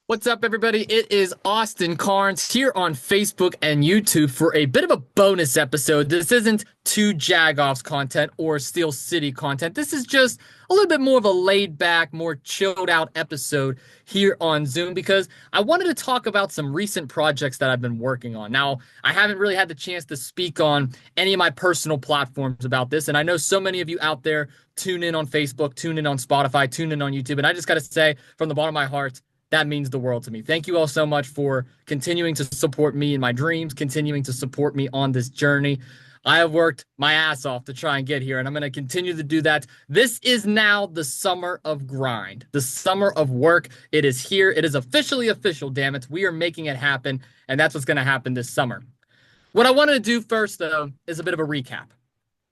What's up, everybody? It is Austin Carnes here on Facebook and YouTube for a bit of a bonus episode. This isn't two Jagoffs content or Steel City content. This is just a little bit more of a laid back, more chilled out episode here on Zoom because I wanted to talk about some recent projects that I've been working on. Now, I haven't really had the chance to speak on any of my personal platforms about this, and I know so many of you out there tune in on Facebook, tune in on Spotify, tune in on YouTube, and I just got to say from the bottom of my heart, that means the world to me. Thank you all so much for continuing to support me in my dreams, continuing to support me on this journey. I have worked my ass off to try and get here, and I'm going to continue to do that. This is now the summer of grind, the summer of work. It is here. It is officially official, damn it. We are making it happen, and that's what's going to happen this summer. What I wanted to do first, though, is a bit of a recap.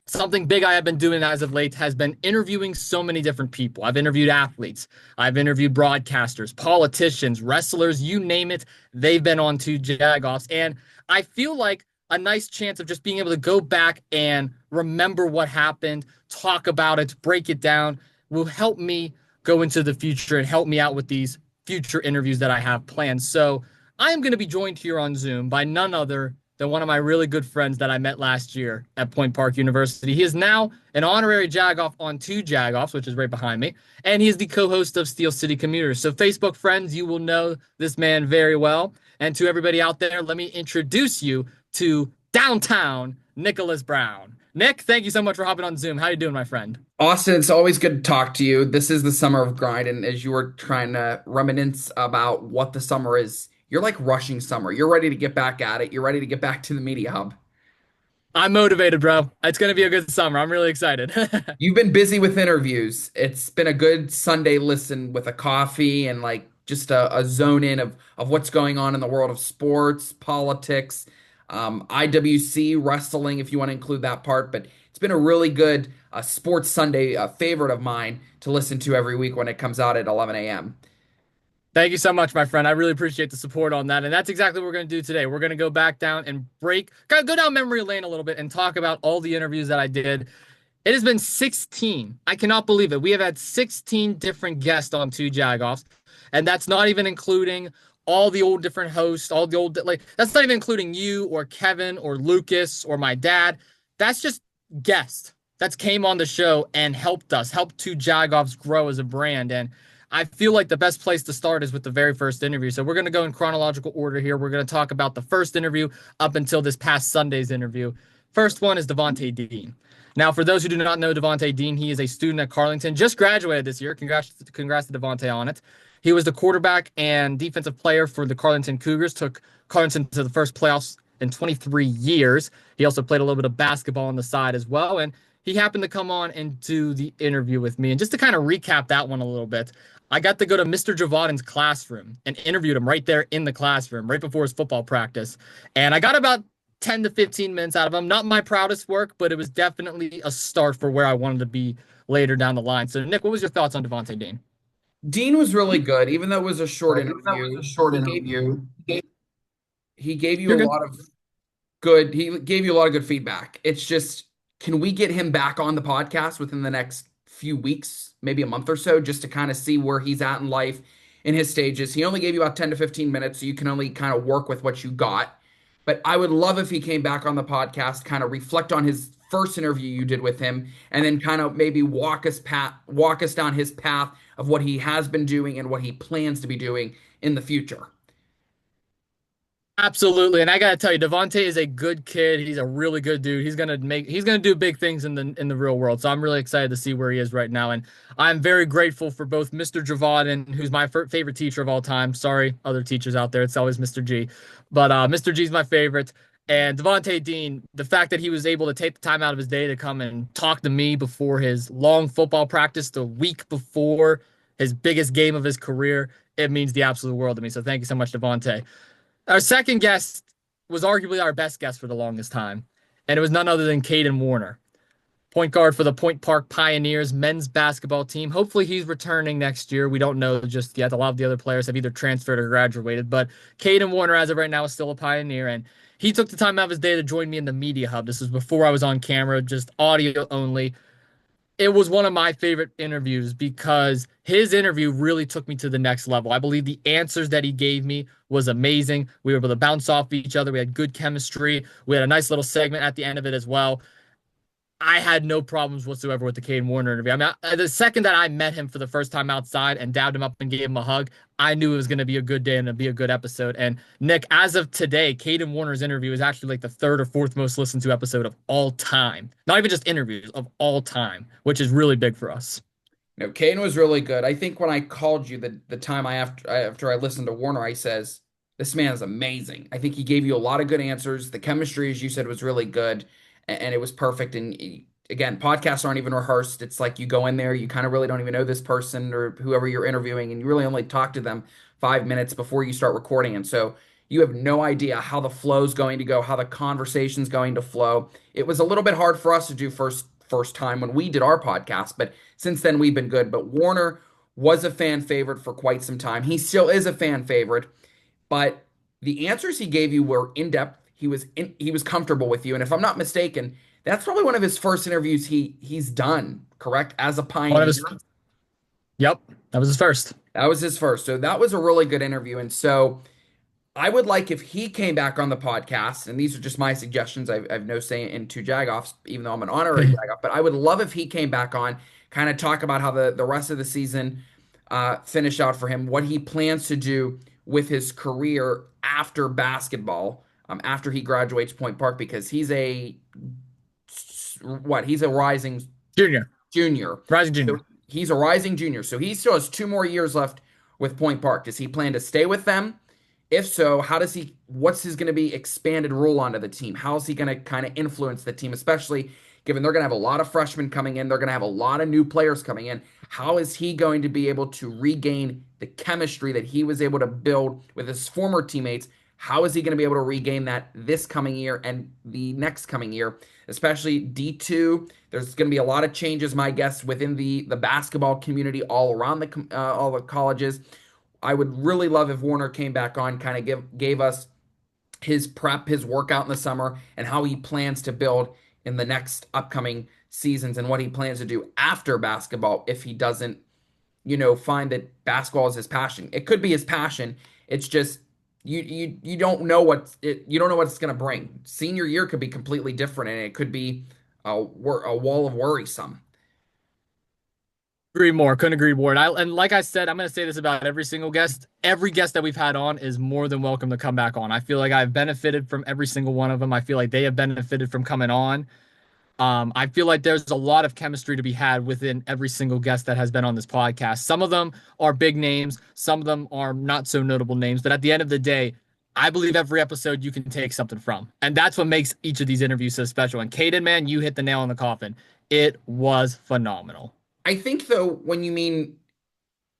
Something big I have been doing as of late has been interviewing so many different people. I've interviewed athletes, I've interviewed broadcasters, politicians, wrestlers, you name it. They've been on to Jagoffs. And I feel like a nice chance of just being able to go back and remember what happened, talk about it, break it down will help me go into the future and help me out with these future interviews that I have planned. So I am going to be joined here on Zoom by none other than one of my really good friends that I met last year at Point Park University. He is now an honorary Jagoff on two Jagoffs, which is right behind me, and he is the co-host of Steel City Commuters. So Facebook friends, you will know this man very well. And to everybody out there, let me introduce you to downtown Nicholas Brown. Nick, thank you so much for hopping on Zoom. How you doing, my friend? Austin, it's always good to talk to you. This is the summer of grind, and as you were trying to reminisce about what the summer is, you're like rushing summer. You're ready to get back at it. You're ready to get back to the media hub. I'm motivated, bro. It's going to be a good summer. I'm really excited. You've been busy with interviews. It's been a good Sunday listen with a coffee and like just a zone in of what's going on in the world of sports, politics, IWC, wrestling, if you want to include that part. But it's been a really good sports Sunday favorite of mine to listen to every week when it comes out at 11 a.m. Thank you so much, my friend. I really appreciate the support on that. And that's exactly what we're going to do today. We're going to go back down and go down memory lane a little bit and talk about all the interviews that I did. It has been 16. I cannot believe it. We have had 16 different guests on two Jagoffs. And that's not even including all the old different hosts, all the old, like, that's not even including you or Kevin or Lucas or my dad. That's just guests that's came on the show and helped us, helped two Jagoffs grow as a brand. And I feel like the best place to start is with the very first interview. So we're going to go in chronological order here. We're going to talk about the first interview up until this past Sunday's interview. First one is Devontae Dean. Now, for those who do not know Devontae Dean, he is a student at Carleton, just graduated this year. Congrats to Devontae on it. He was the quarterback and defensive player for the Carleton Cougars, took Carleton to the first playoffs in 23 years. He also played a little bit of basketball on the side as well. And he happened to come on and do the interview with me. And just to kind of recap that one a little bit, I got to go to Mr. Javaden's classroom and interviewed him right there in the classroom, right before his football practice. And I got about 10 to 15 minutes out of him. Not my proudest work, but it was definitely a start for where I wanted to be later down the line. So, Nick, what was your thoughts on Devontae Dean? Dean was really good, even though it was a short Even though it was a interview. short He gave interview. he gave you You're a good. lot of he gave you a lot of good feedback. It's just, can we get him back on the podcast within the next few weeks, maybe a month or so, just to kind of see where he's at in life in his stages? He only gave you about 10 to 15 minutes, so you can only kind of work with what you got. But I would love if he came back on the podcast, kind of reflect on his first interview you did with him, and then kind of maybe walk us down his path of what he has been doing and what he plans to be doing in the future. Absolutely. And I gotta tell you, Devontae is a good kid. He's a really good dude. He's gonna do big things in the real world. So I'm really excited to see where he is right now. And I'm very grateful for both Mr. Javaden, who's my favorite teacher of all time. Sorry, other teachers out there. It's always Mr. G. But Mr. G is my favorite. And Devontae Dean, the fact that he was able to take the time out of his day to come and talk to me before his long football practice, the week before his biggest game of his career, it means the absolute world to me. So thank you so much, Devontae. Our second guest was arguably our best guest for the longest time, and it was none other than Caden Warner, point guard for the Point Park Pioneers men's basketball team. Hopefully, he's returning next year. We don't know just yet. A lot of the other players have either transferred or graduated, but Caden Warner, as of right now, is still a Pioneer, and he took the time out of his day to join me in the media hub. This was before I was on camera, just audio only. It was one of my favorite interviews because his interview really took me to the next level. I believe the answers that he gave me was amazing. We were able to bounce off each other. We had good chemistry. We had a nice little segment at the end of it as well. I had no problems whatsoever with the Caden Warner interview. I mean, the second that I met him for the first time outside and dabbed him up and gave him a hug, I knew it was going to be a good day and it'd be a good episode. And Nick, as of today, Caden Warner's interview is actually like the third or fourth most listened to episode of all time. Not even just interviews of all time, which is really big for us. No, Kane was really good. I think when I called you the time after I listened to Warner, I says this man is amazing. I think he gave you a lot of good answers. The chemistry, as you said, was really good, and it was perfect. And again, podcasts aren't even rehearsed. It's like you go in there, you kind of really don't even know this person or whoever you're interviewing, and you really only talk to them 5 minutes before you start recording. And so you have no idea how the flow's going to go, how the conversation's going to flow. It was a little bit hard for us to do first time when we did our podcast, but since then we've been good. But Warner was a fan favorite for quite some time. He still is a fan favorite, but the answers he gave you were in depth. He was comfortable with you, and if I'm not mistaken, that's probably one of his first interviews he's done, correct? As a One of pioneer. his, yep, that was his first. That was his first. So that was a really good interview. And so I would like if he came back on the podcast, and these are just my suggestions. I've no say in two Jagoffs, even though I'm an honorary Jagoff, but I would love if he came back on, kind of talk about how the rest of the season finished out for him, what he plans to do with his career after basketball, after he graduates Point Park, because he's a rising Junior, junior. rising So junior. he's a rising junior. So he still has 2 more years left with Point Park. Does he plan to stay with them? If so, what's his going to be expanded role onto the team? How is he going to kind of influence the team, especially given they're going to have a lot of freshmen coming in? They're going to have a lot of new players coming in. How is he going to be able to regain the chemistry that he was able to build with his former teammates? How is he going to be able to regain that this coming year and the next coming year, especially D2? There's going to be a lot of changes, my guess, within the basketball community all around all the colleges. I would really love if Warner came back on, kind of gave us his prep, his workout in the summer, and how he plans to build in the next upcoming seasons and what he plans to do after basketball if he doesn't, find that basketball is his passion. It could be his passion. It's just you don't know you don't know what it's going to bring. Senior year could be completely different, and it could be a wall of worrisome. Agree more. Couldn't agree more. And like I said, I'm going to say this about every single guest. Every guest that we've had on is more than welcome to come back on. I feel like I've benefited from every single one of them. I feel like they have benefited from coming on. I feel like there's a lot of chemistry to be had within every single guest that has been on this podcast. Some of them are big names, some of them are not so notable names, but at the end of the day, I believe every episode you can take something from. And that's what makes each of these interviews so special. And Caden, man, you hit the nail on the coffin. It was phenomenal. I think though, when you mean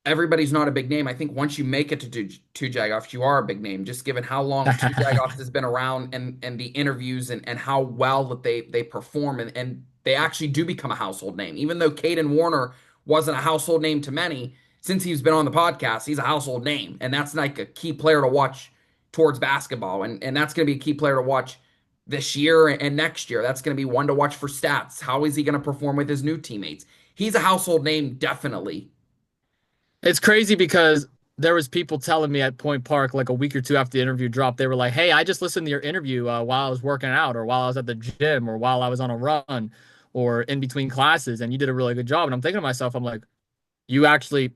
everybody's not a big name, I think once you make it to two Jagoffs, you are a big name, just given how long two Jagoffs has been around and the interviews and how well that they perform and they actually do become a household name. Even though Caden Warner wasn't a household name to many, since he's been on the podcast, he's a household name. And that's like a key player to watch towards basketball. And that's going to be a key player to watch this year and next year. That's going to be one to watch for stats. How is he going to perform with his new teammates? He's a household name, definitely. It's crazy because there was people telling me at Point Park like a week or two after the interview dropped, they were like, "Hey, I just listened to your interview while I was working out, or while I was at the gym, or while I was on a run, or in between classes, and you did a really good job." And I'm thinking to myself, I'm like, "You actually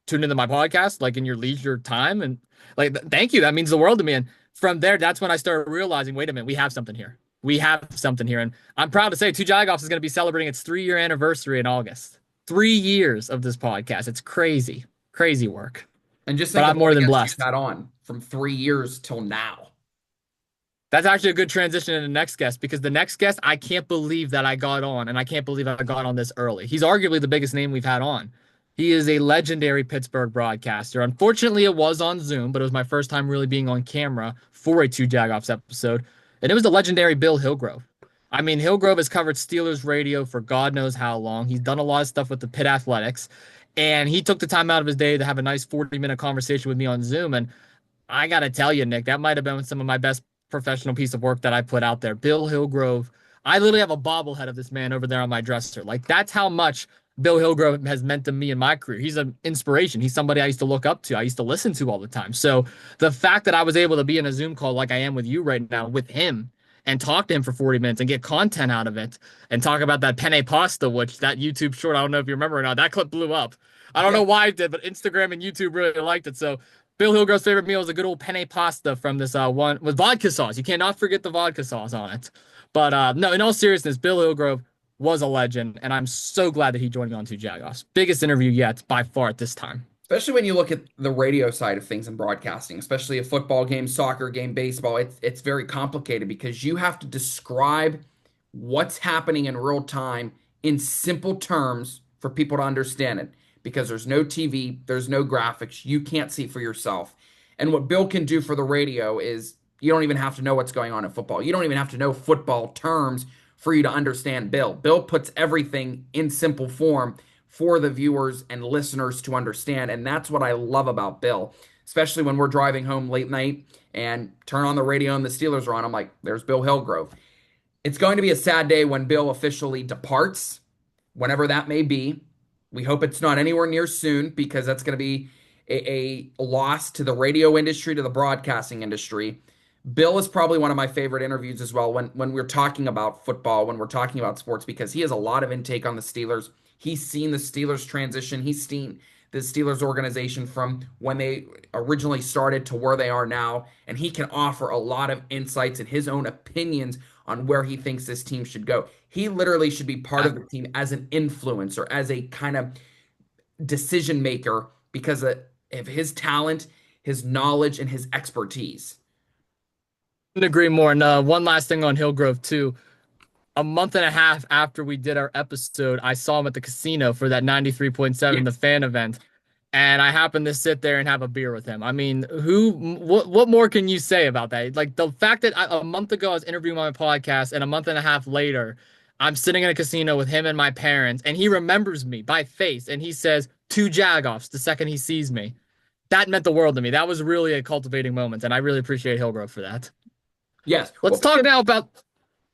tuned into my podcast like in your leisure time, and like, thank you. That means the world to me." And from there, that's when I started realizing, wait a minute, we have something here. We have something here, and I'm proud to say, Two Jagoffs is going to be celebrating its 3-year anniversary in August. 3 years of this podcast. It's crazy. Crazy work. And just But think I'm of all more the than guests blessed. you've had on from 3 years till now. That's actually a good transition to the next guest because the next guest, I can't believe that I got on, and I can't believe I got on this early. He's arguably the biggest name we've had on. He is a legendary Pittsburgh broadcaster. Unfortunately, it was on Zoom, but it was my first time really being on camera for a Two Jagoffs episode, and it was the legendary Bill Hillgrove. I mean, Hillgrove has covered Steelers radio for God knows how long. He's done a lot of stuff with the Pitt Athletics, and he took the time out of his day to have a nice 40-minute conversation with me on Zoom. And I got to tell you, Nick, that might have been some of my best professional piece of work that I put out there. Bill Hillgrove, I literally have a bobblehead of this man over there on my dresser. Like that's how much Bill Hillgrove has meant to me in my career. He's an inspiration. He's somebody I used to look up to. I used to listen to all the time. So the fact that I was able to be in a Zoom call like I am with you right now with him and talk to him for 40 minutes and get content out of it and talk about that penne pasta, which that YouTube short, I don't know if you remember or not, that clip blew up. I don't Yeah. know why it did, but Instagram and YouTube really liked it. So Bill Hillgrove's favorite meal is a good old penne pasta from this one with vodka sauce. You cannot forget the vodka sauce on it. But no, in all seriousness, Bill Hillgrove was a legend, and I'm so glad that he joined me on Two Jagoffs. Biggest interview yet by far at this time. Especially when you look at the radio side of things in broadcasting, especially a football game, soccer game, baseball, it's very complicated because you have to describe what's happening in real time in simple terms for people to understand it because there's no TV, there's no graphics, you can't see for yourself. And what Bill can do for the radio is you don't even have to know what's going on in football. You don't even have to know football terms for you to understand Bill. Bill puts everything in simple form for the viewers and listeners to understand. And that's what I love about Bill, especially when we're driving home late night and turn on the radio and the Steelers are on. I'm like, there's Bill Hillgrove. It's going to be a sad day when Bill officially departs, whenever that may be. We hope it's not anywhere near soon because that's going to be a loss to the radio industry, to the broadcasting industry. Bill is probably one of my favorite interviews as well when we're talking about football, when we're talking about sports, because he has a lot of intake on the Steelers. He's seen the Steelers transition. He's seen the Steelers organization from when they originally started to where they are now. And he can offer a lot of insights and his own opinions on where he thinks this team should go. He literally should be part of the team as an influencer, as a kind of decision maker because of his talent, his knowledge, and his expertise. Couldn't agree more. And one last thing on Hillgrove, too. A month and a half after we did our episode, I saw him at the casino for that 93.7, the Yes. fan event. And I happened to sit there and have a beer with him. I mean, what more can you say about that? Like the fact that a month ago I was interviewing on my podcast, and a month and a half later, I'm sitting in a casino with him and my parents, and he remembers me by face, and he says two Jagoffs the second he sees me. That meant the world to me. That was really a cultivating moment, and I really appreciate Hillgrove for that. Yes. Let's talk now about.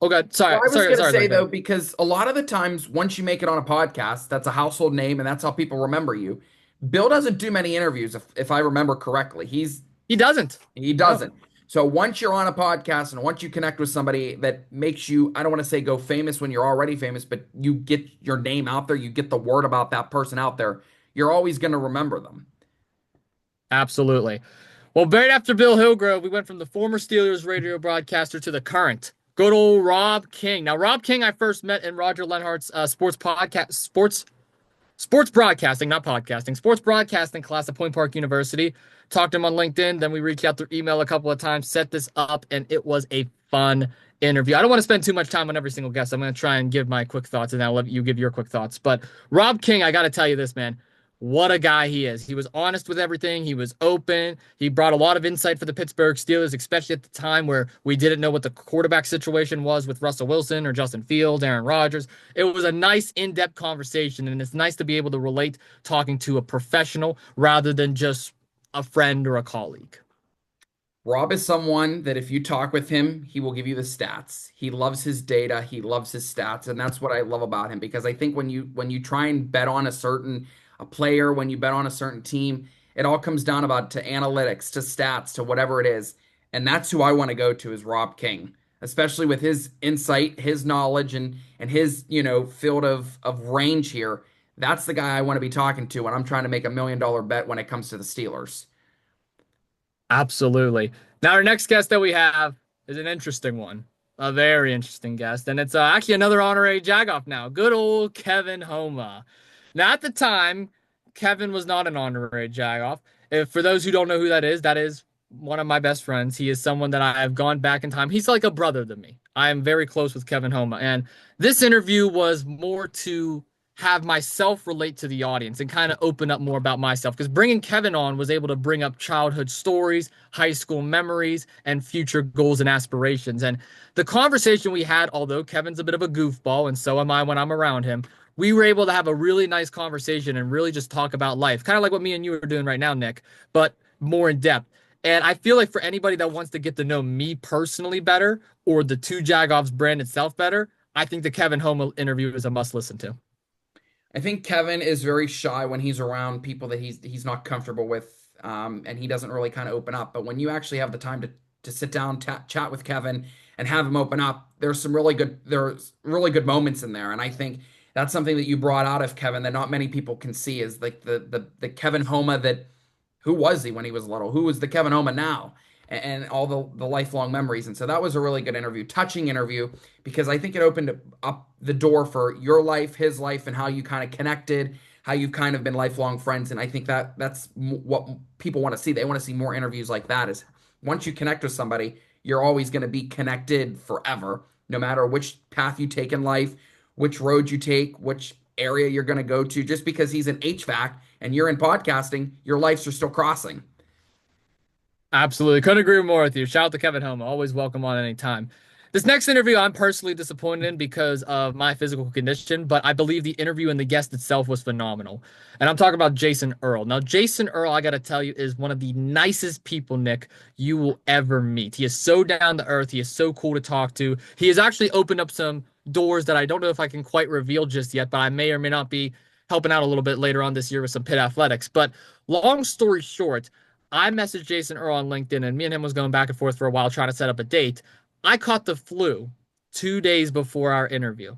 Oh God, Well, sorry, I was sorry, going to sorry, say sorry. though, because a lot of the times, once you make it on a podcast, that's a household name, and that's how people remember you. Bill doesn't do many interviews, if I remember correctly. He doesn't. He No, doesn't. So once you're on a podcast and once you connect with somebody that makes you, I don't want to say go famous when you're already famous, but you get your name out there, you get the word about that person out there, you're always going to remember them. absolutely. Well, right after Bill Hillgrove, we went from the former Steelers radio broadcaster to the current. Good old Rob King. Now, Rob King, I first met in Roger Lenhart's sports broadcasting, not podcasting, sports broadcasting class at Point Park University. Talked to him on LinkedIn. Then we reached out through email a couple of times, set this up, and it was a fun interview. I don't want to spend too much time on every single guest. I'm going to try and give my quick thoughts, and I'll let you give your quick thoughts. But Rob King, I got to tell you this, man. What a guy he is. He was honest with everything. He was open. He brought a lot of insight for the Pittsburgh Steelers, especially at the time where we didn't know what the quarterback situation was with Russell Wilson or Justin Fields, Aaron Rodgers. It was a nice in-depth conversation, and it's nice to be able to relate talking to a professional rather than just a friend or a colleague. Rob is someone that if you talk with him, he will give you the stats. He loves his data, he loves his stats, and that's what I love about him because I think when you try and bet on a player, when you bet on a certain team, it all comes down about to analytics, to stats, to whatever it is. And that's who I want to go to is Rob King, especially with his insight, his knowledge and his, field of range here. That's the guy I want to be talking to when I'm trying to make $1 million bet when it comes to the Steelers. Absolutely. Now, our next guest that we have is an interesting one, a very interesting guest, and it's actually another honorary Jagoff now. Good old Kevin Homa. Now, at the time, Kevin was not an honorary Jagoff. If for those who don't know who that is one of my best friends. He is someone that I have gone back in time. He's like a brother to me. I am very close with Kevin Homa, and this interview was more to have myself relate to the audience and kind of open up more about myself because bringing Kevin on was able to bring up childhood stories, high school memories, and future goals and aspirations. And the conversation we had, although Kevin's a bit of a goofball, and so am I when I'm around him, we were able to have a really nice conversation and really just talk about life, kind of like what me and you are doing right now, Nick, but more in depth. And I feel like for anybody that wants to get to know me personally better or the Two Jagoffs brand itself better, I think the Kevin Homa interview is a must listen to. I think Kevin is very shy when he's around people that he's not comfortable with, and he doesn't really kind of open up. But when you actually have the time to sit down, chat with Kevin, and have him open up, there's really good moments in there. And I think that's something that you brought out of Kevin that not many people can see is like the Kevin Homa that who was he when he was little? Who was the Kevin Homa now? And all the lifelong memories. And so that was a really good interview, touching interview, because I think it opened up the door for your life, his life, and how you kind of connected, how you've kind of been lifelong friends. And I think that's what people want to see. They want to see more interviews like that. Is once you connect with somebody, you're always going to be connected forever, no matter which path you take in life, which road you take, which area you're going to go to. Just because he's in HVAC and you're in podcasting, your lives are still crossing. Absolutely. Couldn't agree more with you. Shout out to Kevin Homa. Always welcome on any time. This next interview I'm personally disappointed in because of my physical condition, but I believe the interview and the guest itself was phenomenal. And I'm talking about Jason Earl. Now, Jason Earl, I got to tell you, is one of the nicest people, Nick, you will ever meet. He is so down to earth. He is so cool to talk to. He has actually opened up some doors that I don't know if I can quite reveal just yet, but I may or may not be helping out a little bit later on this year with some Pitt Athletics. But long story short, I messaged Jason Earl on LinkedIn, and me and him was going back and forth for a while trying to set up a date. I caught the flu 2 days before our interview,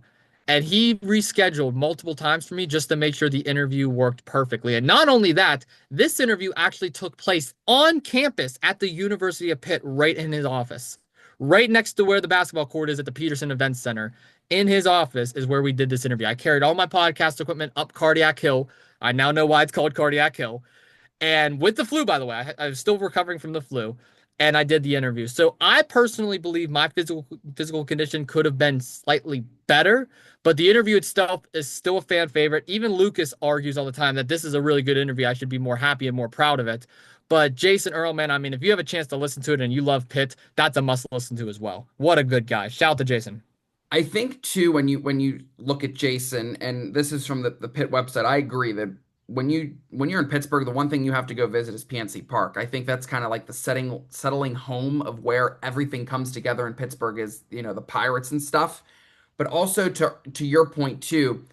and he rescheduled multiple times for me just to make sure the interview worked perfectly. And not only that, this interview actually took place on campus at the University of Pitt, right in his office, right next to where the basketball court is at the Peterson Events Center. In his office is where we did this interview. I carried all my podcast equipment up Cardiac Hill. I now know why it's called Cardiac Hill. And with the flu, by the way, I was still recovering from the flu, and I did the interview. So I personally believe my physical condition could have been slightly better, but the interview itself is still a fan favorite. Even Lucas argues all the time that this is a really good interview. I should be more happy and more proud of it. But Jason Earl, man, I mean, if you have a chance to listen to it and you love Pitt, that's a must listen to as well. What a good guy. Shout out to Jason. I think too when you look at Jason, and this is from the Pitt website, I agree that when you're in Pittsburgh, the one thing you have to go visit is PNC Park. I think that's kind of like the settling home of where everything comes together in Pittsburgh is, the Pirates and stuff. But also to your point too,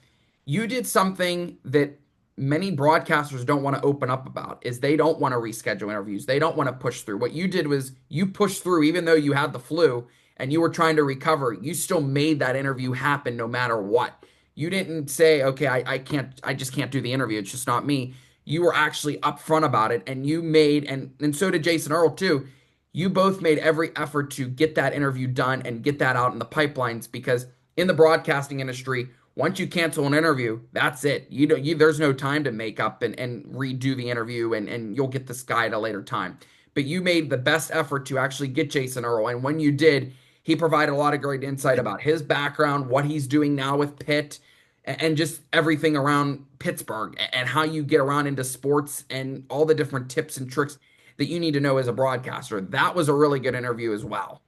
you did something that many broadcasters don't want to open up about is they don't want to reschedule interviews. They don't want to push through. What you did was you pushed through even though you had the flu and you were trying to recover. You still made that interview happen no matter what. You didn't say, okay, I just can't do the interview. It's just not me. You were actually upfront about it and you made, and so did Jason Earl too. You both made every effort to get that interview done and get that out in the pipelines because in the broadcasting industry, once you cancel an interview, that's it. There's no time to make up and redo the interview and you'll get this guy at a later time. But you made the best effort to actually get Jason Earl. And when you did, he provided a lot of great insight about his background, what he's doing now with Pitt, and just everything around Pittsburgh and how you get around into sports and all the different tips and tricks that you need to know as a broadcaster. That was a really good interview as well.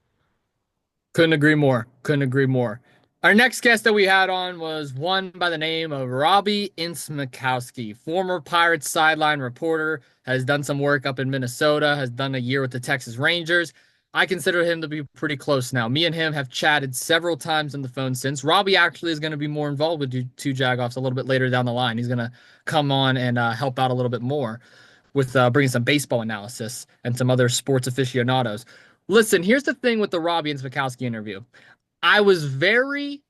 Couldn't agree more. Couldn't agree more. Our next guest that we had on was one by the name of Robbie Ince-Mikowski, former Pirates sideline reporter, has done some work up in Minnesota, has done a year with the Texas Rangers. I consider him to be pretty close now. Me and him have chatted several times on the phone since. Robbie actually is going to be more involved with two Jagoffs a little bit later down the line. He's going to come on and help out a little bit more with bringing some baseball analysis and some other sports aficionados. Listen, here's the thing with the Robbie Ince-Mikowski interview. I was very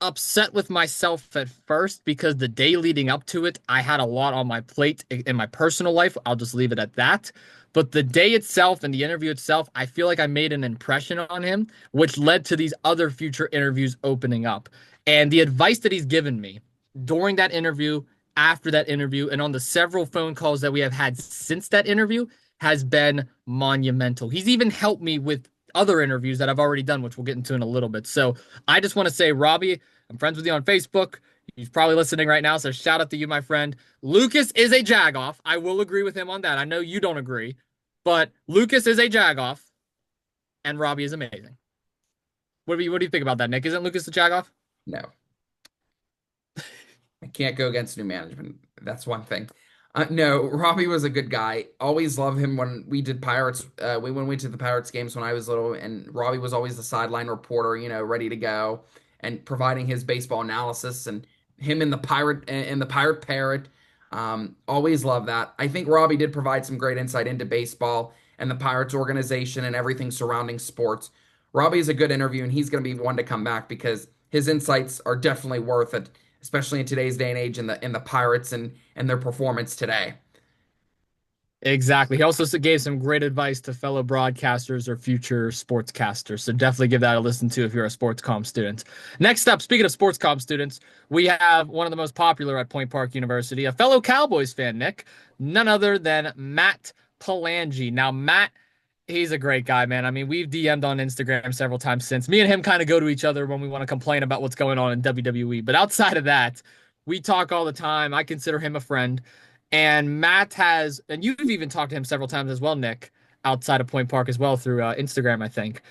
upset with myself at first because the day leading up to it, I had a lot on my plate in my personal life. I'll just leave it at that. But the day itself and the interview itself, I feel like I made an impression on him, which led to these other future interviews opening up. And the advice that he's given me during that interview, after that interview, and on the several phone calls that we have had since that interview has been monumental. He's even helped me with other interviews that I've already done, which we'll get into in a little bit. So I just want to say, Robbie, I'm friends with you on Facebook. He's probably listening right now, so shout out to you, my friend. Lucas is a Jagoff. I will agree with him on that. I know you don't agree, but Lucas is a Jagoff, and Robbie is amazing. What do you think about that, Nick? Isn't Lucas a Jagoff? No, I can't go against new management. That's one thing. No, Robbie was a good guy. Always loved him when we did Pirates. When we did the Pirates games when I was little, and Robbie was always the sideline reporter, ready to go. and providing his baseball analysis, and him in the Pirate Parrot. Always love that. I think Robbie did provide some great insight into baseball and the Pirates organization and everything surrounding sports. Robbie is a good interview, and he's going to be one to come back because his insights are definitely worth it, especially in today's day and age in the Pirates and their performance today. Exactly. He also gave some great advice to fellow broadcasters or future sportscasters. So definitely give that a listen to if you're a sports comm student. Next up, speaking of sports comm students, we have one of the most popular at Point Park University, a fellow Cowboys fan, Nick, none other than Matt Palangi. Now, Matt, he's a great guy, man. I mean, we've DM'd on Instagram several times since. Me and him kind of go to each other when we want to complain about what's going on in WWE. But outside of that, we talk all the time. I consider him a friend. And Matt has, and you've even talked to him several times as well, Nick, outside of Point Park as well through Instagram, I think.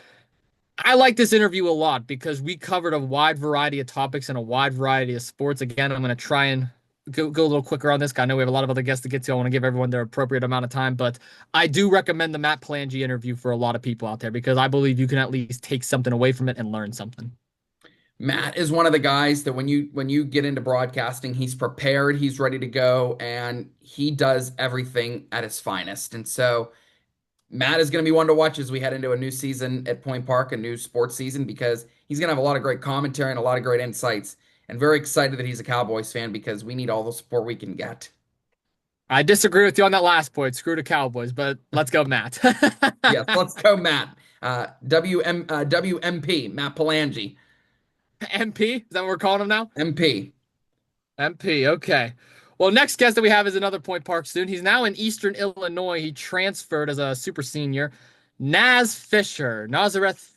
I like this interview a lot because we covered a wide variety of topics and a wide variety of sports. Again, I'm going to try and go a little quicker on this. I know we have a lot of other guests to get to. I want to give everyone their appropriate amount of time, but I do recommend the Matt Palangi interview for a lot of people out there because I believe you can at least take something away from it and learn something. Matt is one of the guys that when you get into broadcasting, he's prepared, he's ready to go, and he does everything at his finest. And so Matt is going to be one to watch as we head into a new season at Point Park, a new sports season, because he's going to have a lot of great commentary and a lot of great insights. And very excited that he's a Cowboys fan because we need all the support we can get. I disagree with you on that last point. Screw the Cowboys, but let's go, Matt. Yes, let's go, Matt. WMP, Matt Palangi, MP? Is that what we're calling him now? MP. MP, okay. Well, next guest that we have is another Point Park student. He's now in Eastern Illinois. He transferred as a super senior. Nazareth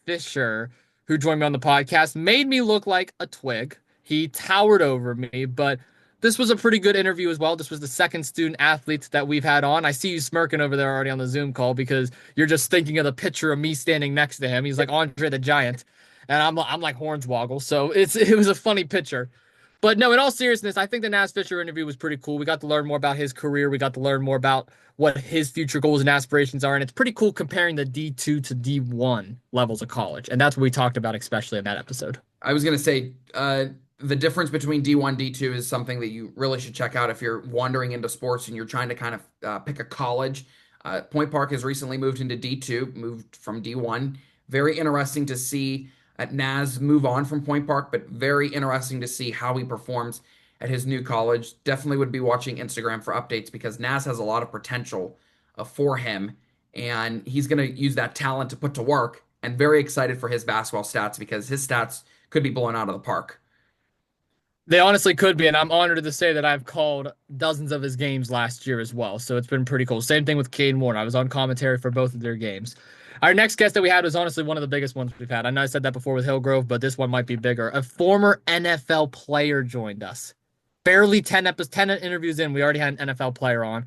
Fisher, who joined me on the podcast, made me look like a twig. He towered over me, but this was a pretty good interview as well. This was the second student athlete that we've had on. I see you smirking over there already on the Zoom call because you're just thinking of the picture of me standing next to him. He's like Andre the Giant, and I'm like Hornswoggle. So it was a funny picture. But no, in all seriousness, I think the Naz Fisher interview was pretty cool. We got to learn more about his career. We got to learn more about what his future goals and aspirations are. And it's pretty cool comparing the D2 to D1 levels of college. And that's what we talked about, especially in that episode. I was going to say, the difference between D1, D2 is something that you really should check out if you're wandering into sports and you're trying to kind of pick a college. Point Park has recently moved into D2, moved from D1. Very interesting to see Naz move on from Point Park, but very interesting to see how he performs at his new college. Definitely would be watching Instagram for updates because Naz has a lot of potential for him, and he's going to use that talent to put to work. And very excited for his basketball stats because his stats could be blown out of the park. They honestly could be, and I'm honored to say that I've called dozens of his games last year as well. So it's been pretty cool. Same thing with Caden Warren. I was on commentary for both of their games. Our next guest that we had was honestly one of the biggest ones we've had. I know I said that before with Hillgrove, but this one might be bigger. A former NFL player joined us. Barely 10 interviews in, we already had an NFL player on.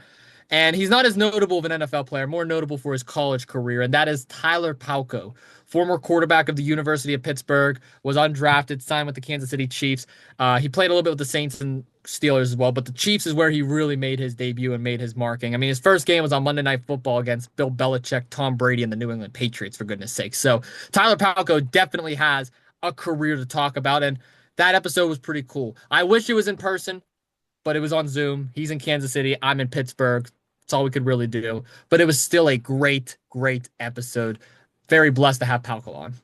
And he's not as notable of an NFL player, more notable for his college career, and that is Tyler Palko, former quarterback of the University of Pittsburgh, was undrafted, signed with the Kansas City Chiefs. He played a little bit with the Saints and Steelers as well, but the Chiefs is where he really made his debut and made his marking. I mean, his first game was on Monday Night Football against Bill Belichick, Tom Brady, and the New England Patriots, for goodness sake. So Tyler Palko definitely has a career to talk about, and that episode was pretty cool. I wish it was in person, but it was on Zoom. He's in Kansas City. I'm in Pittsburgh. That's all we could really do. But it was still a great, great episode. Very blessed to have Palco on.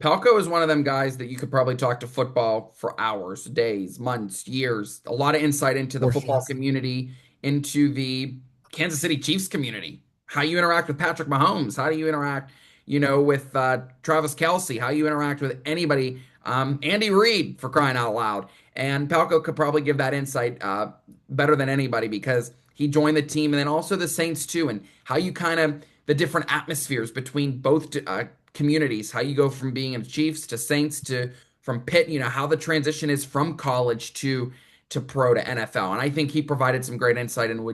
Palco is one of them guys that you could probably talk to football for hours, days, months, years. A lot of insight into the football community, into the Kansas City Chiefs community. How you interact with Patrick Mahomes. How do you interact, with Travis Kelce? How you interact with anybody. Andy Reid, for crying out loud. And Palco could probably give that insight better than anybody because he joined the team, and then also the Saints too, and how you kind of the different atmospheres between both communities, how you go from being in Chiefs to Saints to from Pitt, how the transition is from college to pro to NFL. And I think he provided some great insight and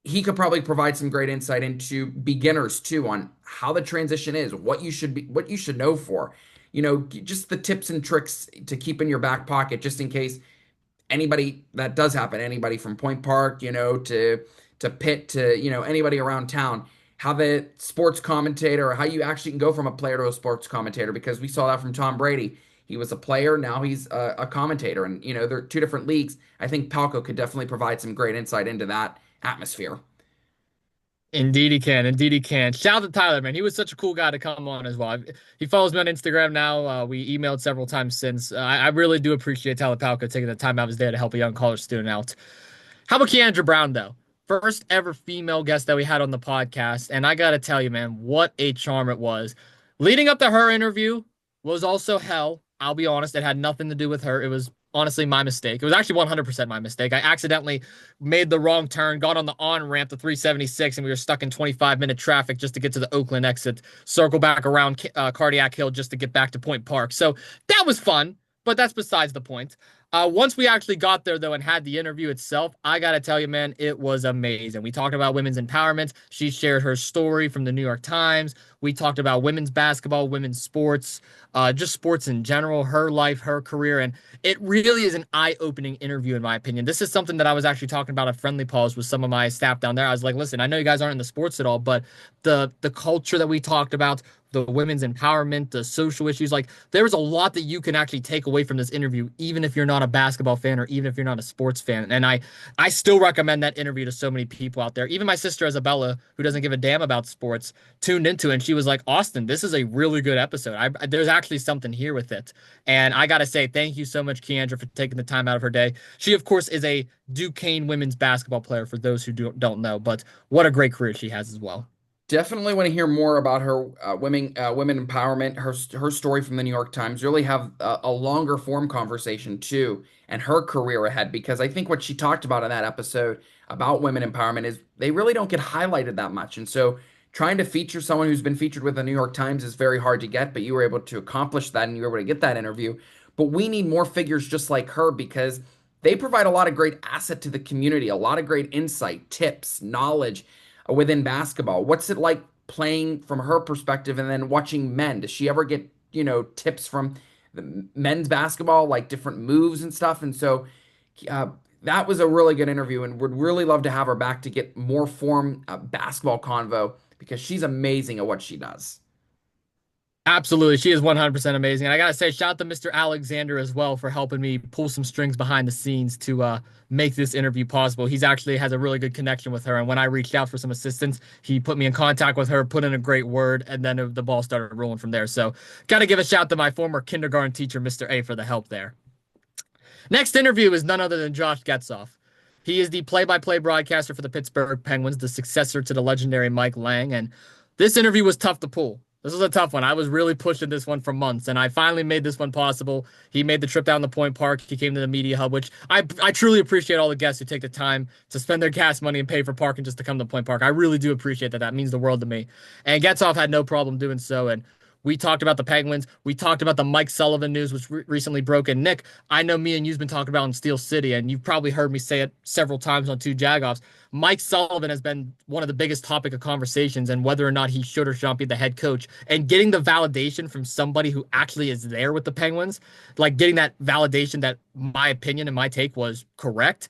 he could probably provide some great insight into beginners too on how the transition is, what you should know for, just the tips and tricks to keep in your back pocket just in case anybody that does happen, anybody from Point Park, to Pitt, to, anybody around town, have a sports commentator, or how you actually can go from a player to a sports commentator, because we saw that from Tom Brady. He was a player, now he's a commentator, and they're two different leagues. I think Palco could definitely provide some great insight into that atmosphere. Indeed he can. Indeed he can. Shout out to Tyler, man. He was such a cool guy to come on as well. He follows me on Instagram now. We emailed several times since. I really do appreciate Tyler Palco taking the time out of his day to help a young college student out. How about Keandra Brown, though? First ever female guest that we had on the podcast. And I got to tell you, man, what a charm it was. Leading up to her interview was also hell. I'll be honest, it had nothing to do with her. It was honestly my mistake. It was actually 100% my mistake. I accidentally made the wrong turn, got on the on ramp to 376, and we were stuck in 25-minute traffic just to get to the Oakland exit, circle back around Cardiac Hill just to get back to Point Park. So that was fun, but that's besides the point. Once we actually got there, though, and had the interview itself, I got to tell you, man, it was amazing. We talked about women's empowerment. She shared her story from the New York Times. We talked about women's basketball, women's sports, just sports in general, her life, her career. And it really is an eye-opening interview, in my opinion. This is something that I was actually talking about at Friendly Pause with some of my staff down there. I was like, listen, I know you guys aren't in the sports at all, but the culture that we talked about, the women's empowerment, the social issues. Like there's a lot that you can actually take away from this interview, even if you're not a basketball fan or even if you're not a sports fan. And I still recommend that interview to so many people out there. Even my sister Isabella, who doesn't give a damn about sports, tuned into it and she was like, Austin, this is a really good episode. There's actually something here with it. And I got to say, thank you so much, Keandra, for taking the time out of her day. She, of course, is a Duquesne women's basketball player for those who don't know, but what a great career she has as well. Definitely want to hear more about her women empowerment, her story from the New York Times. Really have a longer form conversation too, and her career ahead, because I think what she talked about in that episode about women empowerment is they really don't get highlighted that much. And so trying to feature someone who's been featured with the New York Times is very hard to get, but you were able to accomplish that and you were able to get that interview. But we need more figures just like her, because they provide a lot of great asset to the community, a lot of great insight, tips, knowledge within basketball. What's it like playing from her perspective and then watching men? Does she ever get, tips from the men's basketball, like different moves and stuff? And so uh, that was a really good interview, and would really love to have her back to get more form basketball convo, because she's amazing at what she does. Absolutely. She is 100% amazing. And I got to say, shout out to Mr. Alexander as well for helping me pull some strings behind the scenes to make this interview possible. He's actually has a really good connection with her. And when I reached out for some assistance, he put me in contact with her, put in a great word, and then the ball started rolling from there. So got to give a shout to my former kindergarten teacher, Mr. A, for the help there. Next interview is none other than Josh Getzoff. He is the play-by-play broadcaster for the Pittsburgh Penguins, the successor to the legendary Mike Lang. And this interview was tough to pull. This was a tough one. I was really pushing this one for months, and I finally made this one possible. He made the trip down to Point Park. He came to the media hub, which I truly appreciate all the guests who take the time to spend their gas money and pay for parking just to come to Point Park. I really do appreciate that. That means the world to me. And Getzoff had no problem doing so, and we talked about the Penguins. We talked about the Mike Sullivan news, which recently broke. And Nick, I know me and you've been talking about in Steel City, and you've probably heard me say it several times on Two Jagoffs. Mike Sullivan has been one of the biggest topic of conversations, and whether or not he should or shouldn't be the head coach. And getting the validation from somebody who actually is there with the Penguins, like getting that validation that my opinion and my take was correct,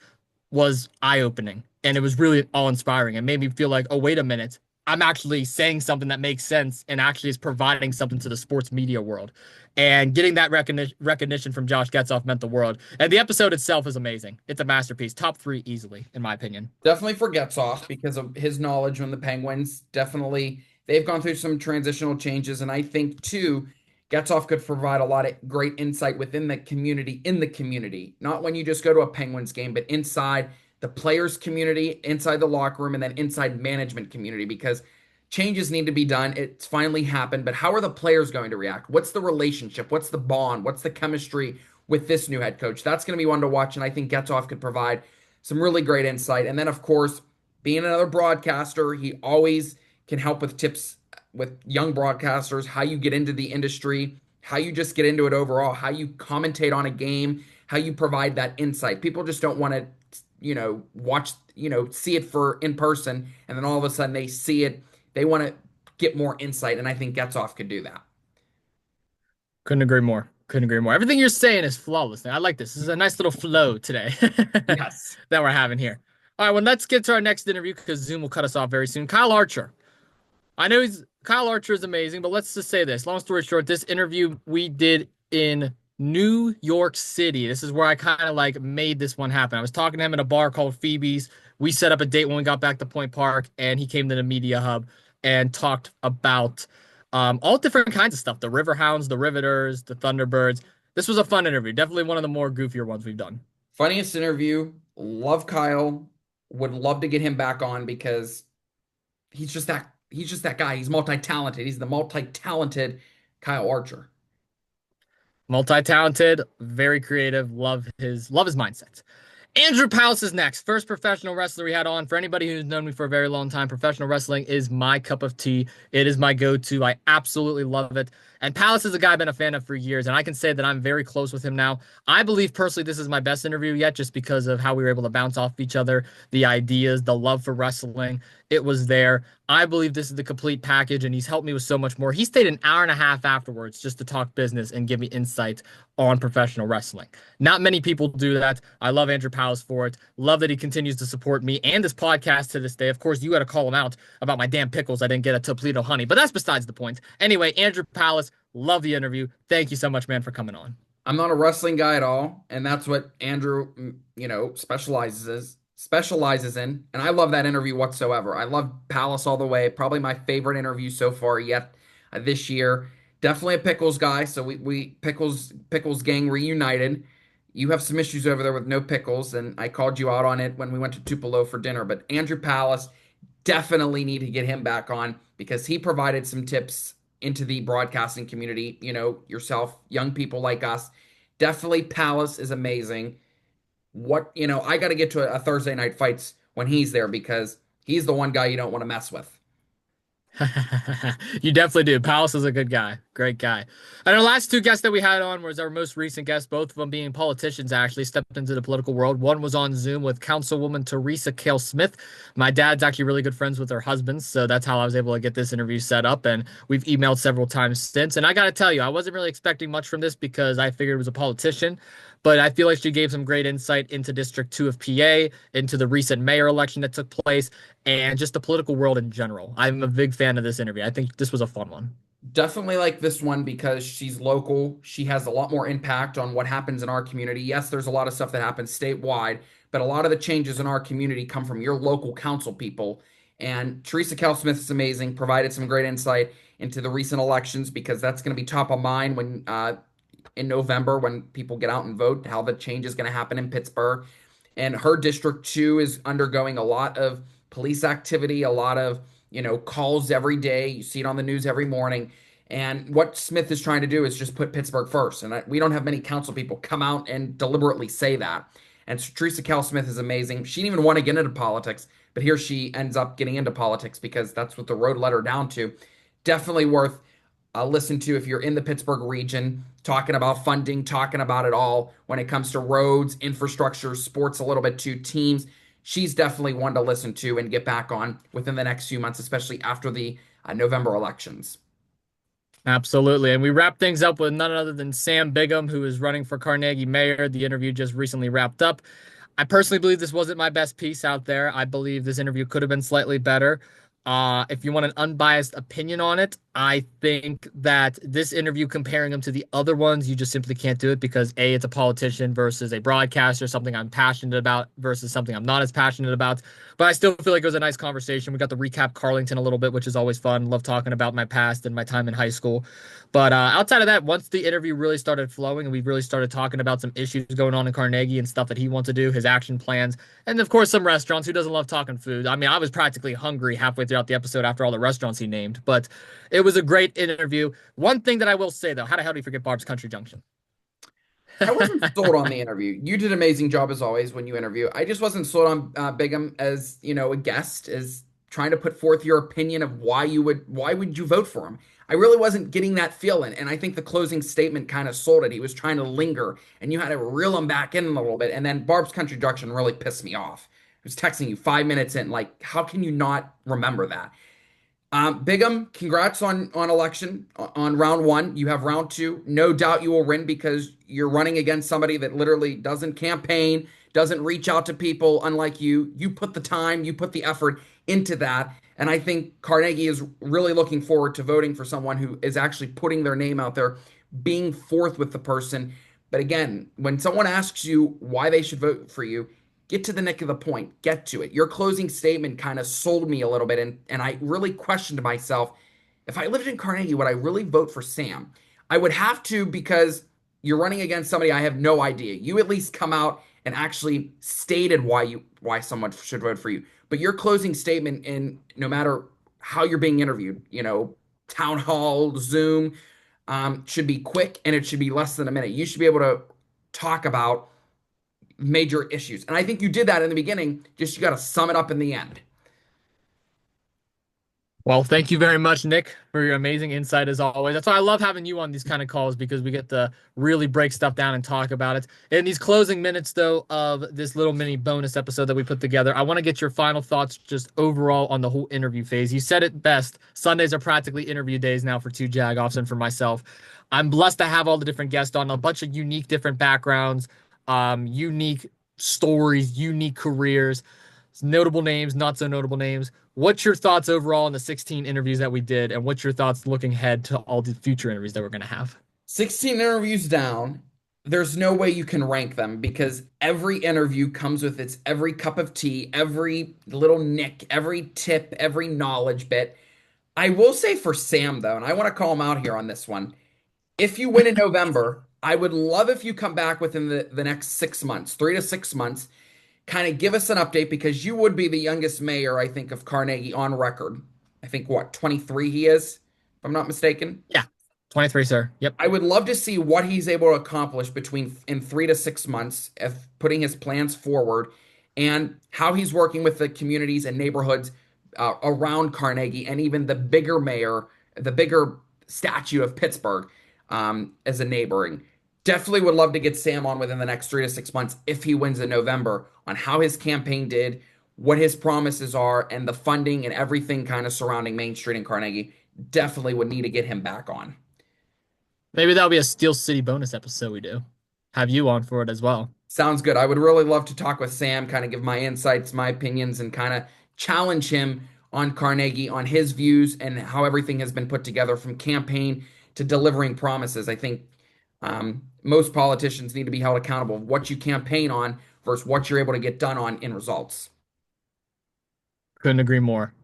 was eye-opening. And it was really awe-inspiring. It made me feel like, oh, wait a minute. I'm actually saying something that makes sense and actually is providing something to the sports media world. And getting that recognition from Josh Getzoff meant the world. And the episode itself is amazing. It's a masterpiece. Top 3 easily, in my opinion. Definitely for Getzoff, because of his knowledge on the Penguins. Definitely, they've gone through some transitional changes, and I think too, Getzoff could provide a lot of great insight within the community, in the community. Not when you just go to a Penguins game, but inside the players' community, inside the locker room, and then inside management community, because changes need to be done. It's finally happened, but how are the players going to react? What's the relationship? What's the bond? What's the chemistry with this new head coach? That's going to be one to watch, and I think Getzoff could provide some really great insight. And then, of course, being another broadcaster, he always can help with tips with young broadcasters, how you get into the industry, how you just get into it overall, how you commentate on a game, how you provide that insight. People just don't want to, watch, see it for in person, and then all of a sudden they see it. They want to get more insight, and I think Getzoff could do that. Couldn't agree more. Couldn't agree more. Everything you're saying is flawless. I like this. This is a nice little flow today Yes. that we're having here. All right, well, let's get to our next interview because Zoom will cut us off very soon. Kyle Archer. I know Kyle Archer is amazing, but let's just say this. Long story short, this interview we did in New York City. This is where I kind of like made this one happen. I was talking to him at a bar called Phoebe's. We set up a date when we got back to Point Park, and he came to the media hub and talked about all different kinds of stuff: the Riverhounds, the Riveters, the Thunderbirds. This was a fun interview. Definitely one of the more goofier ones we've done. Funniest interview. Love Kyle. Would love to get him back on because he's just that guy. He's multi-talented. He's the multi-talented Kyle Archer. Multi-talented, very creative. Love his mindset. Andrew Palace is next. First professional wrestler we had on. For anybody who's known me for a very long time, professional wrestling is my cup of tea. It is my go-to. I absolutely love it. And Palace is a guy I've been a fan of for years, and I can say that I'm very close with him now. I believe personally this is my best interview yet, just because of how we were able to bounce off each other, the ideas, the love for wrestling. It was there. I believe this is the complete package, and he's helped me with so much more. He stayed an hour and a half afterwards just to talk business and give me insight on professional wrestling. Not many people do that. I love Andrew Palace for it. Love that he continues to support me and this podcast to this day. Of course, you got to call him out about my damn pickles. I didn't get a Toledo honey, but that's besides the point. Anyway, Andrew Palace, love the interview. Thank you so much, man, for coming on. I'm not a wrestling guy at all, and that's what Andrew, specializes in, and I love that interview whatsoever. I love Palace all the way. Probably my favorite interview so far yet this year. Definitely a pickles guy, so we pickles gang reunited. You have some issues over there with no pickles, and I called you out on it when we went to Tupelo for dinner. But Andrew Palace, definitely need to get him back on because he provided some tips into the broadcasting community, yourself, young people like us. Definitely Palace is amazing. I got to get to a Thursday night fights when he's there because he's the one guy you don't want to mess with. You definitely do. Palace is a good guy. Great guy. And our last two guests that we had on was our most recent guests, both of them being politicians, actually stepped into the political world. One was on Zoom with Councilwoman Teresa Cale Smith. My dad's actually really good friends with her husband, so that's how I was able to get this interview set up. And we've emailed several times since. And I got to tell you, I wasn't really expecting much from this because I figured it was a politician. But I feel like she gave some great insight into District 2 of PA, into the recent mayor election that took place, and just the political world in general. I'm a big fan of this interview. I think this was a fun one. Definitely like this one because she's local. She has a lot more impact on what happens in our community. Yes, there's a lot of stuff that happens statewide, but a lot of the changes in our community come from your local council people. And Teresa Cal Smith is amazing, provided some great insight into the recent elections because that's going to be top of mind when in November when people get out and vote, how the change is going to happen in Pittsburgh. And her District 2 is undergoing a lot of police activity, a lot of calls every day. You see it on the news every morning. And what Smith is trying to do is just put Pittsburgh first. And we don't have many council people come out and deliberately say that. And Teresa Cal Smith is amazing. She didn't even want to get into politics, but here she ends up getting into politics because that's what the road led her down to. Definitely worth listen to if you're in the Pittsburgh region, talking about funding, talking about it all when it comes to roads, infrastructure, sports a little bit too, teams. She's definitely one to listen to and get back on within the next few months, especially after the November elections. Absolutely. And we wrap things up with none other than Sam Bigham, who is running for Carnegie mayor. The interview just recently wrapped up. I personally believe this wasn't my best piece out there. I believe this interview could have been slightly better. If you want an unbiased opinion on it, I think that this interview, comparing him to the other ones, you just simply can't do it because A, it's a politician versus a broadcaster, something I'm passionate about versus something I'm not as passionate about. But I still feel like it was a nice conversation. We got to recap Carlington a little bit, which is always fun. Love talking about my past and my time in high school. But outside of that, once the interview really started flowing and we really started talking about some issues going on in Carnegie and stuff that he wants to do, his action plans, and of course some restaurants. Who doesn't love talking food? I mean, I was practically hungry halfway throughout the episode after all the restaurants he named. But it was a great interview. One thing that I will say though, how the hell do you forget Barb's Country Junction? I wasn't sold on the interview. You did an amazing job as always when you interview. I just wasn't sold on Bigham as a guest, as trying to put forth your opinion of why would you vote for him. I really wasn't getting that feeling, and I think the closing statement kind of sold it. He was trying to linger, and you had to reel him back in a little bit. And then Barb's Country Junction really pissed me off. I was texting you 5 minutes in, like, how can you not remember that? Bigham, congrats on election on round one. You have round two. No doubt you will win because you're running against somebody that literally doesn't campaign, doesn't reach out to people. Unlike you, you put the time, you put the effort into that. And I think Carnegie is really looking forward to voting for someone who is actually putting their name out there, being forth with the person. But again, when someone asks you why they should vote for you, get to the nick of the point, get to it. Your closing statement kind of sold me a little bit, and I really questioned myself, if I lived in Carnegie, would I really vote for Sam? I would have to, because you're running against somebody I have no idea. You at least come out and actually stated why someone should vote for you. But your closing statement, in no matter how you're being interviewed, town hall, Zoom, should be quick, and it should be less than a minute. You should be able to talk about major issues. And I think you did that in the beginning, just you got to sum it up in the end. Well, thank you very much, Nick, for your amazing insight as always. That's why I love having you on these kind of calls, because we get to really break stuff down and talk about it. In these closing minutes, though, of this little mini bonus episode that we put together, I want to get your final thoughts just overall on the whole interview phase. You said it best. Sundays are practically interview days now for Two Jagoffs and for myself. I'm blessed to have all the different guests on, a bunch of unique different backgrounds, unique stories, unique careers, notable names, not so notable names. What's your thoughts overall on the 16 interviews that we did, and what's your thoughts looking ahead to all the future interviews that we're going to have? 16 interviews down. There's no way you can rank them because every interview comes with its every cup of tea, every little nick, every tip, every knowledge bit. I will say for Sam, though, and I want to call him out here on this one. If you win in November, I would love if you come back within the next 6 months, 3 to 6 months, kind of give us an update, because you would be the youngest mayor, I think, of Carnegie on record. I think, what, 23 he is, if I'm not mistaken. Yeah, 23, sir. Yep. I would love to see what he's able to accomplish between in 3 to 6 months of putting his plans forward, and how he's working with the communities and neighborhoods around Carnegie, and even the bigger mayor, the bigger statue of Pittsburgh, as a neighboring. Definitely would love to get Sam on within the next 3 to 6 months if he wins in November, on how his campaign did, what his promises are, and the funding and everything kind of surrounding Main Street and Carnegie. Definitely would need to get him back on. Maybe that'll be a Steel City bonus episode we do. Have you on for it as well. Sounds good. I would really love to talk with Sam, kind of give my insights, my opinions, and kind of challenge him on Carnegie, on his views, and how everything has been put together from campaign to delivering promises. I think most politicians need to be held accountable of what you campaign on versus what you're able to get done on in results. Couldn't agree more.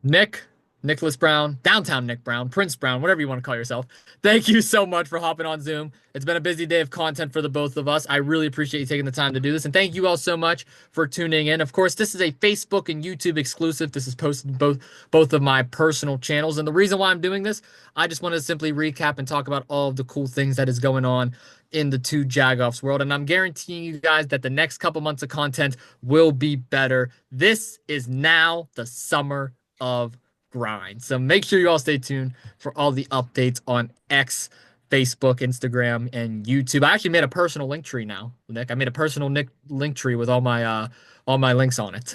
Nicholas Brown, downtown Nick Brown, Prince Brown, whatever you want to call yourself. Thank you so much for hopping on Zoom. It's been a busy day of content for the both of us. I really appreciate you taking the time to do this. And thank you all so much for tuning in. Of course, this is a Facebook and YouTube exclusive. This is posted both of my personal channels. And the reason why I'm doing this, I just want to simply recap and talk about all of the cool things that is going on in the Two Jagoffs world. And I'm guaranteeing you guys that the next couple months of content will be better. This is now the summer of grind. So make sure you all stay tuned for all the updates on X, Facebook, Instagram, and YouTube. I actually made a personal link tree now, Nick. I made a personal link tree with all my links on it.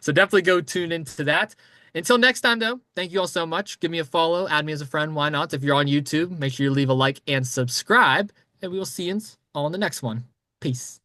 So definitely go tune into that. Until next time, though, thank you all so much. Give me a follow, add me as a friend. Why not? If you're on YouTube, make sure you leave a like and subscribe, and we will see you all in the next one. Peace.